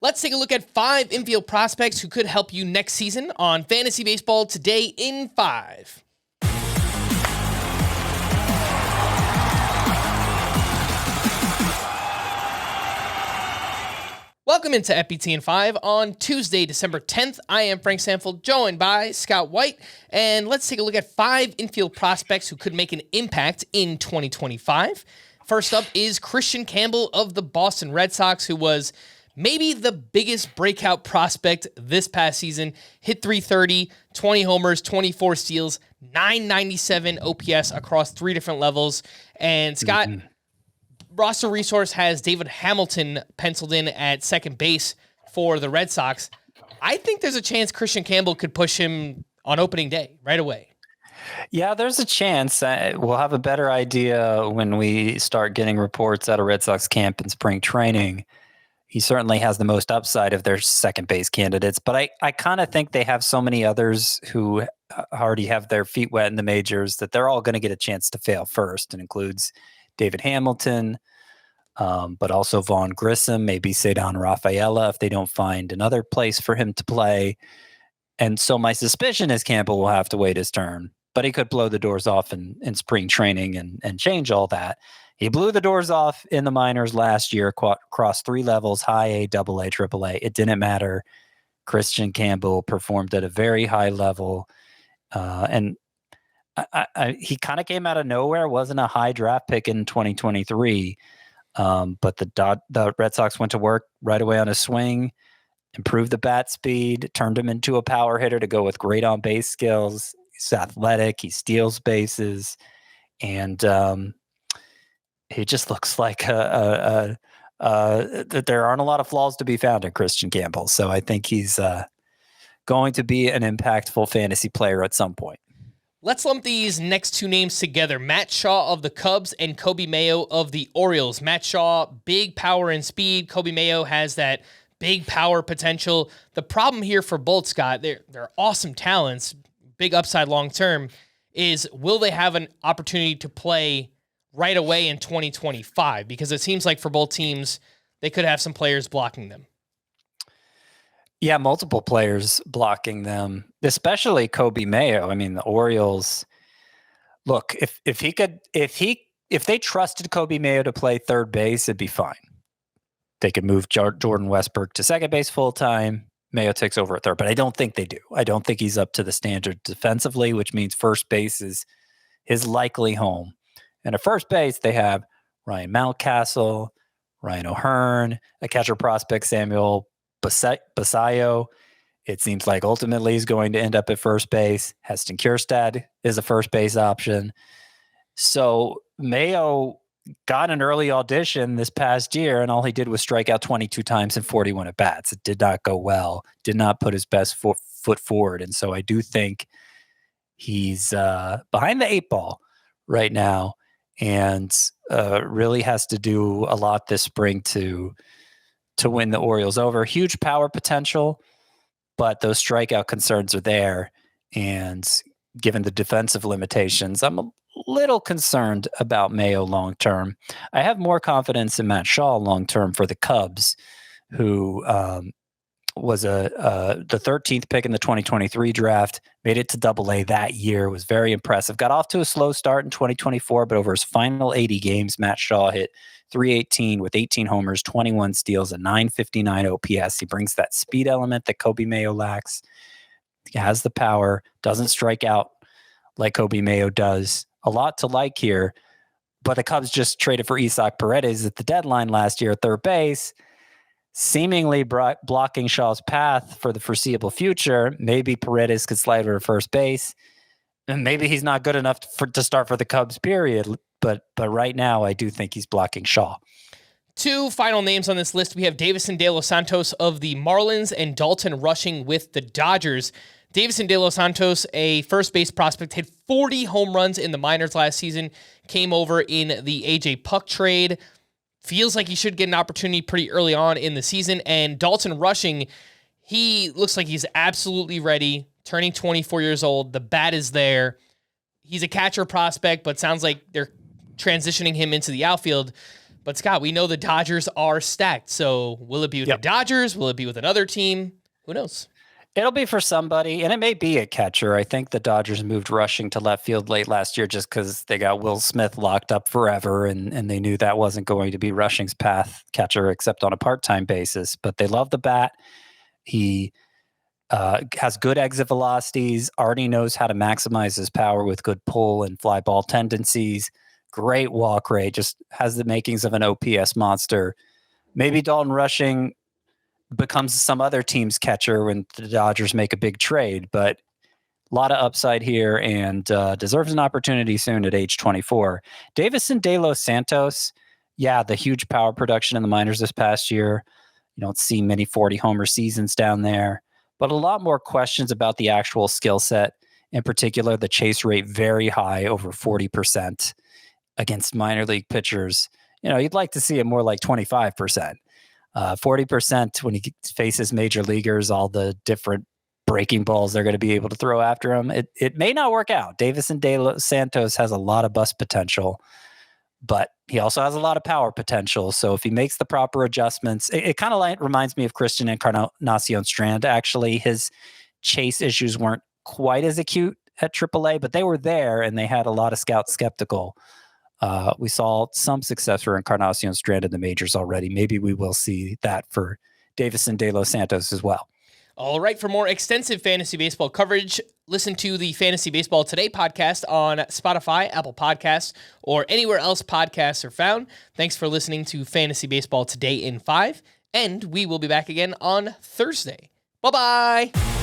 Let's take a look at 5 infield prospects who could help you next season on Fantasy Baseball Today in 5. Welcome into FBT in 5 on Tuesday, December 10th. I am Frank Stampfl, joined by Scott White, and let's take a look at 5 infield prospects who could make an impact in 2025. First up is Kristian Campbell of the Boston Red Sox, who was maybe the biggest breakout prospect this past season. Hit .330, 20 homers, 24 steals, 997 OPS across 3 different levels. And Scott, Roster Resource has David Hamilton penciled in at second base for the Red Sox. I think there's a chance Kristian Campbell could push him on opening day right away. Yeah, there's a chance. We'll have a better idea when we start getting reports out of Red Sox camp and spring training. He certainly has the most upside of their second base candidates, but I kind of think they have so many others who already have their feet wet in the majors that they're all going to get a chance to fail first. It includes David Hamilton, but also Vaughn Grissom, maybe Ceddanne Rafaela if they don't find another place for him to play. And so my suspicion is Campbell will have to wait his turn, but he could blow the doors off in spring training and change all that. He blew the doors off in the minors last year, across 3 levels, high A, double A, triple A. It didn't matter. Kristian Campbell performed at a very high level. And he kind of came out of nowhere, wasn't a high draft pick in 2023. But the Red Sox went to work right away on his swing, improved the bat speed, turned him into a power hitter to go with great on-base skills. He's athletic. He steals bases. And he just looks like that there aren't a lot of flaws to be found in Kristian Campbell. So I think he's going to be an impactful fantasy player at some point. Let's lump these next 2 names together. Matt Shaw of the Cubs and Coby Mayo of the Orioles. Matt Shaw, big power and speed. Coby Mayo has that big power potential. The problem here for both, Scott, they're awesome talents, big upside long-term, is will they have an opportunity to play right away in 2025? Because it seems like for both teams, they could have some players blocking them. Yeah, multiple players blocking them, especially Coby Mayo. I mean, the Orioles. Look, if they trusted Coby Mayo to play third base, it'd be fine. They could move Jordan Westbrook to second base full time. Mayo takes over at third, but I don't think they do. I don't think he's up to the standard defensively, which means first base is his likely home. And at first base, they have Ryan Mountcastle, Ryan O'Hearn, a catcher prospect, Samuel Basayo. It seems like ultimately he's going to end up at first base. Heston Kjerstad is a first base option. So Mayo got an early audition this past year, and all he did was strike out 22 times in 41 at-bats. It did not go well, did not put his best foot forward. And so I do think he's behind the 8 ball right now and really has to do a lot this spring to win the Orioles over. Huge power potential, but those strikeout concerns are there. And given the defensive limitations, I'm a little concerned about Mayo long-term. I have more confidence in Matt Shaw long-term for the Cubs, who was the 13th pick in the 2023 draft, made it to Double-A that year, was very impressive. Got off to a slow start in 2024, but over his final 80 games, Matt Shaw hit .318 with 18 homers, 21 steals, and 959 OPS. He brings that speed element that Coby Mayo lacks. He has the power, doesn't strike out like Coby Mayo does. A lot to like here, but the Cubs just traded for Isaac Paredes at the deadline last year at third base, seemingly blocking Shaw's path for the foreseeable future. Maybe Paredes could slide over to first base, and maybe he's not good enough to start for the Cubs, period. But right now, I do think he's blocking Shaw. 2 final names on this list. We have Deyvison De Los Santos of the Marlins and Dalton Rushing with the Dodgers. Deyvison De Los Santos, a first base prospect, hit 40 home runs in the minors last season, came over in the A.J. Puck trade. Feels like he should get an opportunity pretty early on in the season. And Dalton Rushing, he looks like he's absolutely ready, turning 24 years old. The bat is there. He's a catcher prospect, but sounds like they're transitioning him into the outfield. But Scott, we know the Dodgers are stacked. So will it be with the Dodgers? Will it be with another team? Who knows? It'll be for somebody, and it may be a catcher. I think the Dodgers moved rushing to left field late last year just because they got Will Smith locked up forever, and they knew that wasn't going to be Rushing's path catcher except on a part-time basis. But they love the bat. He has good exit velocities, already knows how to maximize his power with good pull and fly ball tendencies. Great walk rate, just has the makings of an OPS monster. Maybe Dalton Rushing becomes some other team's catcher when the Dodgers make a big trade, but a lot of upside here and deserves an opportunity soon at age 24. Deyvison De Los Santos, the huge power production in the minors this past year. You don't see many 40 homer seasons down there, but a lot more questions about the actual skill set. In particular, the chase rate very high, over 40% against minor league pitchers. You'd like to see it more like 25%. 40% when he faces major leaguers, all the different breaking balls they're going to be able to throw after him. It may not work out. Deyvison De Los Santos has a lot of bust potential, but he also has a lot of power potential. So if he makes the proper adjustments, it kind of reminds me of Kristian Campbell. Actually, his chase issues weren't quite as acute at AAA, but they were there, and they had a lot of scouts skeptical. We saw some success for Encarnacion Strand in the majors already. Maybe we will see that for Deyvison De Los Santos as well. All right. For more extensive fantasy baseball coverage, listen to the Fantasy Baseball Today podcast on Spotify, Apple Podcasts, or anywhere else podcasts are found. Thanks for listening to Fantasy Baseball Today in 5, and we will be back again on Thursday. Bye-bye.